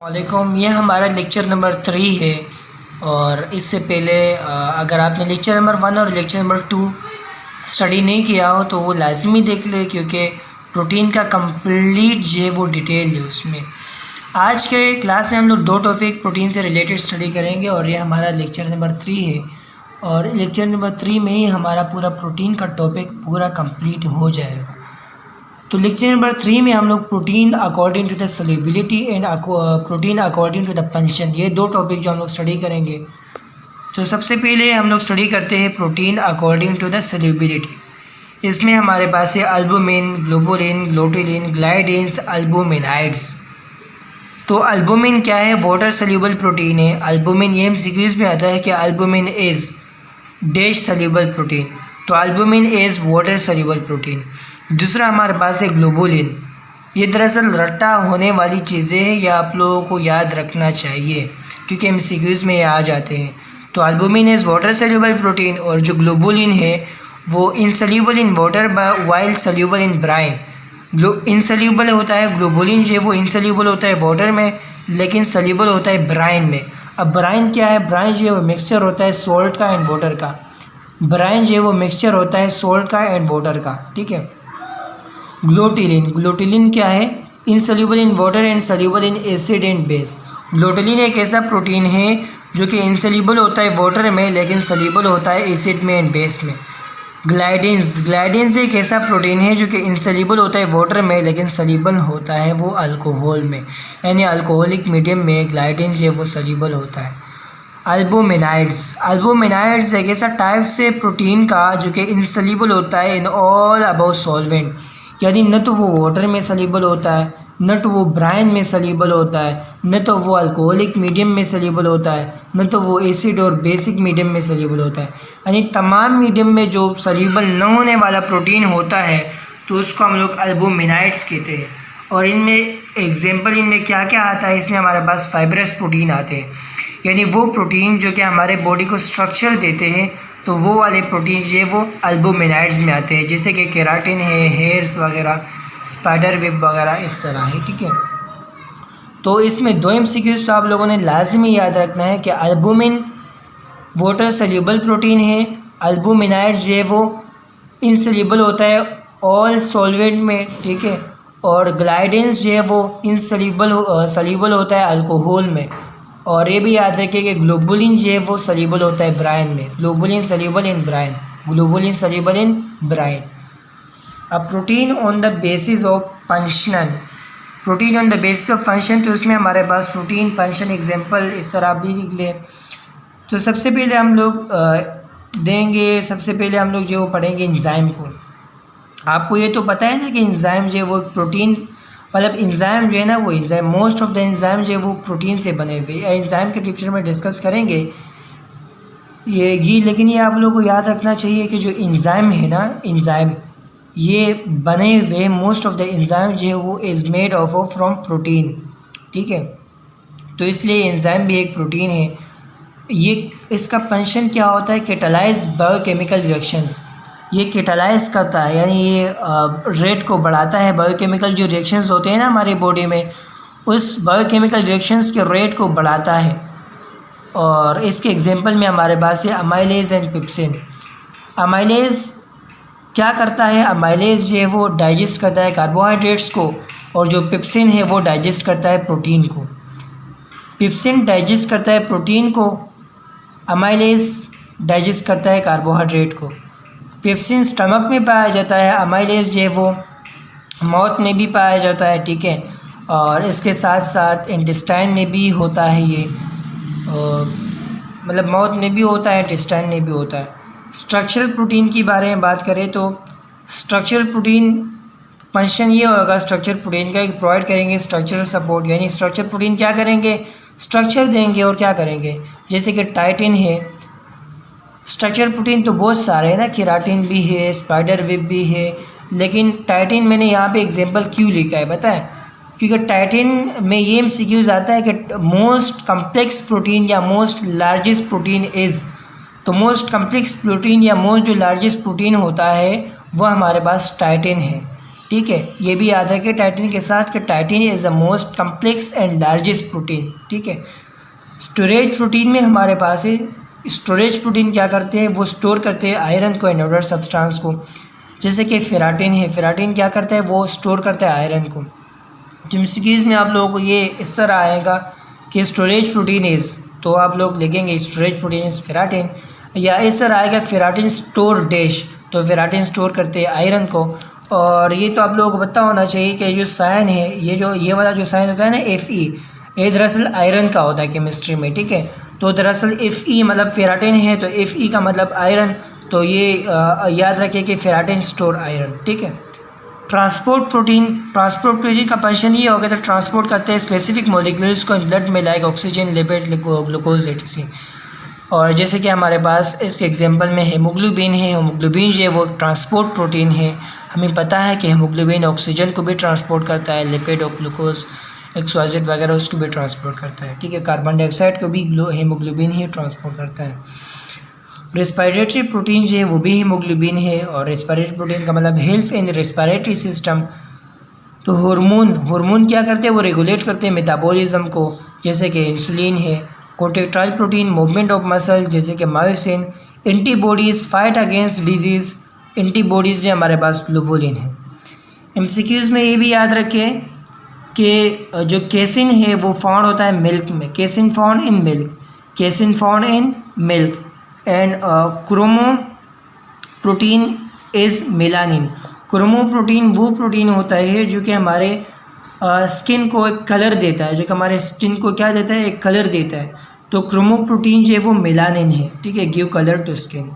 वालेकुम। ये हमारा लेक्चर नंबर 3 है और इससे पहले अगर आपने लेक्चर नंबर 1 और लेक्चर नंबर 2 स्टडी नहीं किया हो तो वो लाजमी देख ले, क्योंकि प्रोटीन का कंप्लीट जो है वो डिटेल है उसमें। आज के क्लास में हम लोग 2 टॉपिक प्रोटीन से रिलेटेड स्टडी करेंगे और ये हमारा लेक्चर नंबर 3 है और लेक्चर नंबर 3 में ही हमारा पूरा प्रोटीन का टॉपिक पूरा कंप्लीट हो जाएगा। तो लेक्चर नंबर 3 में हम लोग protein according to the solubility and protein according to the function, ये 2 टॉपिक जो हम लोग स्टडी करेंगे। तो सबसे पहले हम लोग स्टडी करते हैं protein according to the solubility. इसमें हमारे पास है अल्बुमिन, ग्लोबुलिन, ग्लूटालिन, ग्लाइडिन्स, अल्बुमिनाइड्स। तो अल्बुमिन क्या है? वाटर सॉल्युबल प्रोटीन है। अल्बुमिन ये एमसीक्यूज में आता है कि albumin is dash soluble protein, तो albumin is water soluble protein. दूसरा हमारे पास है ग्लोबुलिन। ये दरअसल रट्टा होने वाली चीज़ें हैं, या आप लोगों को याद रखना चाहिए क्योंकि एमसीक्यूज में ये आ जाते हैं। तो albumin is water soluble protein और जो ग्लोबुलिन है वो insoluble in water while soluble in brine. Insoluble होता है ग्लोबुलिन जो है वो इनसॉल्युबल होता है वाटर में, लेकिन सॉल्युबल होता है ब्राइन में। अब ब्राइन क्या है? ब्राइन जो है वो मिक्सचर होता है सॉल्ट का एंड वाटर का। ब्राइन जो है वो मिक्सचर होता है सॉल्ट का एंड वाटर का, ठीक है। ग्लूटालिन क्या है? Insoluble in water and soluble in acid and base. Glutelin एक ऐसा प्रोटीन है जो कि इनसॉल्युबल होता है वाटर में लेकिन सॉल्युबल होता है एसिड में एंड बेस में। ग्लाइडिन्स एक ऐसा प्रोटीन है जो कि इनसॉल्युबल होता है वाटर में लेकिन सॉल्युबल होता है वो अल्कोहल में, यानी अल्कोहलिक मीडियम में ग्लाइडिन्स जो है वो सॉल्युबल होता है। अल्बुमिनाइड्स एक ऐसा टाइप से प्रोटीन का जो कि इनसॉल्युबल होता है इन ऑल अबाउट सॉल्वेंट, यानी न तो वो वाटर में सॉल्युबल होता है, न तो वो ब्राइन में सॉल्युबल होता है, न तो वो अल्कोहलिक मीडियम में सॉल्युबल होता है, न तो वो एसिड और बेसिक मीडियम में सॉल्युबल होता है। यानी तमाम मीडियम में जो सॉल्युबल न होने वाला प्रोटीन होता है तो उसको हम लोग अल्बुमिनाइड्स कहते हैं। और इनमें एग्जाम्पल इनमें क्या क्या आता है? इसमें हमारे पास फाइब्रस प्रोटीन आते हैं, यानी वो प्रोटीन जो कि हमारे बॉडी को स्ट्रक्चर देते हैं, तो वो वाले प्रोटीन जो है वो अल्बुमिनाइड्स में आते हैं, जैसे कि केराटिन है, हेयर्स वगैरह, स्पाइडर वेब वगैरह, इस तरह है, ठीक है। तो इसमें 2 एमसीक्यूज तो आप लोगों ने लाजमी याद रखना है कि अल्बुमिन वाटर सॉल्युबल प्रोटीन है, अल्बुमिनाइड्स जो है वो इनसॉल्युबल होता है ऑल सॉल्वेंट में, ठीक है, और ग्लाइडिन्स जो है वो सॉल्युबल होता है अल्कोहल में। और ये भी याद रखिए कि ग्लोबुलिन जो है वो सॉल्युबल होता है ब्राइन में। Globulin soluble in brine, globulin soluble in brine. अब protein on the basis of function, protein on the basis of function, तो इसमें हमारे पास प्रोटीन फंक्शन एग्जांपल इस तरह आप भी लिख लें। तो सबसे पहले हम लोग सबसे पहले हम लोग जो पढ़ेंगे एंजाइम को। आपको ये तो पता है ना कि एंजाइम जो है वो प्रोटीन, मतलब एंजाइम जो है ना वो enzyme, most of the enzyme जो है वो प्रोटीन से बने हुए। एंजाइम के लेक्चर में डिस्कस करेंगे ये, लेकिन ये आप लोगों को याद रखना चाहिए कि जो एंजाइम है ना, एंजाइम ये बने हुए मोस्ट ऑफ द एंजाइम जो है वो is made of from protein, ठीक है। तो इसलिए एंजाइम भी एक प्रोटीन है। ये इसका फंक्शन क्या होता है? कैटालाइज बायोकेमिकल रिएक्शंस, ये कैटालाइज करता है, यानी ये रेट को बढ़ाता है। बायोकेमिकल जो रिएक्शंस होते हैं ना हमारी बॉडी में, उस बायोकेमिकल रिएक्शंस के रेट को बढ़ाता है। और इसके एग्जांपल में हमारे पास है अमाइलेज एंड पिप्सिन। अमाइलेज क्या करता है? अमाइलेज जो है वो डाइजेस्ट करता है कार्बोहाइड्रेट्स को, और जो पिप्सिन है वो डाइजेस्ट करता है प्रोटीन को। पिप्सिन डाइजेस्ट करता है प्रोटीन को, अमाइलेज डाइजेस्ट करता है कार्बोहाइड्रेट को। पिप्सिन स्टमक में पाया जाता है, अमाइलेज जो है वो माउथ में भी पाया जाता है, ठीक है, और इसके साथ साथ इंटेस्टाइन में भी होता है ये, मतलब माउथ में भी होता है, इंटेस्टाइन में भी होता है। स्ट्रक्चरल प्रोटीन की बारे में बात करें तो स्ट्रक्चरल प्रोटीन फंक्शन ये होगा स्ट्रक्चर प्रोटीन का, प्रोवाइड करेंगे स्ट्रक्चरल सपोर्ट, यानी स्ट्रक्चर प्रोटीन क्या करेंगे? स्ट्रक्चर देंगे और क्या करेंगे? जैसे कि टाइटिन है, स्ट्रक्चर प्रोटीन तो बहुत सारे हैं ना, केराटिन भी है, स्पाइडर वेब भी है, लेकिन टाइटिन मैंने यहाँ पे एग्जांपल क्यों लिखा है पता है? क्योंकि टाइटिन में ये एमसीक्यूज आता है कि मोस्ट कम्प्लेक्स प्रोटीन या मोस्ट लार्जेस्ट प्रोटीन इज़, तो मोस्ट कम्प्लेक्स प्रोटीन या मोस्ट जो लार्जेस्ट प्रोटीन होता है वह हमारे पास टाइटिन है। ठीक है, ये भी याद रखें टाइटिन के साथ कि title is the most complex and largest protein. ठीक है, स्टोरेज प्रोटीन में हमारे पास है, स्टोरेज प्रोटीन क्या करते हैं, वो स्टोर करते हैं आयरन को एंड अदर सब्सटेंस को, जैसे कि फेराटिन है, फेराटिन क्या करता है, वो स्टोर करता है आयरन को। जिम्सिकीज़ में आप लोगों को ये इस तरह आएगा कि स्टोरेज प्रोटीन इज़, तो आप लोग लिखेंगे स्टोरेज प्रोटीन इज़ फेराटिन, या इस तरह आएगा फेराटिन स्टोर डैश, तो फेराटिन स्टोर करते हैं आयरन को। और ये तो आप लोगों को पता होना चाहिए कि जो साइन है, ये वाला जो साइन होता है ना Fe, ये दरअसल आयरन का होता है केमिस्ट्री में। ठीक है, तो दरअसल Fe मतलब फेराटिन है, तो Fe का मतलब आयरन, तो ये याद रखिए कि फेराटिन स्टोर आयरन। ठीक है, ट्रांसपोर्ट प्रोटीन का फंक्शन ये होगा, तो ट्रांसपोर्ट करते हैं स्पेसिफिक मॉलिक्यूल्स को ब्लड में, like oxygen, lipid, glucose etc। और जैसे कि हमारे पास इसके एग्जांपल में हेमोग्लोबिन है, हेमोग्लोबिन जो है वो ट्रांसपोर्ट प्रोटीन है। हमें पता है कि हेमोग्लोबिन ऑक्सीजन को भी ट्रांसपोर्ट करता है, लिपिड और ग्लूकोज XYZ वगैरह उसको भी ट्रांसपोर्ट करता है। ठीक है, कार्बन डाइऑक्साइड को भी हेमोग्लोबिन ही ट्रांसपोर्ट करता है। रेस्पिरेटरी प्रोटीन जो है वो भी हीमोग्लोबिन है, और रेस्पिरेटरी प्रोटीन का मतलब हेल्थ इन रेस्पिरेटरी सिस्टम। तो हार्मोन क्या करते हैं, वो रेगुलेट करते हैं मेटाबॉलिज्म को, जैसे कि इंसुलिन है। Contractile protein movement of muscle, जैसे कि myosin. Antibodies fight against disease, antibodies में हमारे पास ग्लोबुलिन है। MCQs में ये भी याद रखें कि जो केसिन है वो फाउंड होता है मिल्क में, casein found in milk, and chromoprotein is melanin. Chromoprotein वो प्रोटीन होता है जो कि हमारे स्किन को एक कलर देता है, जो कि हमारे स्किन को क्या देता है, एक कलर देता है। तो क्रोमो प्रोटीन जो है वो मेलानिन है। ठीक है, गिव कलर टू स्किन।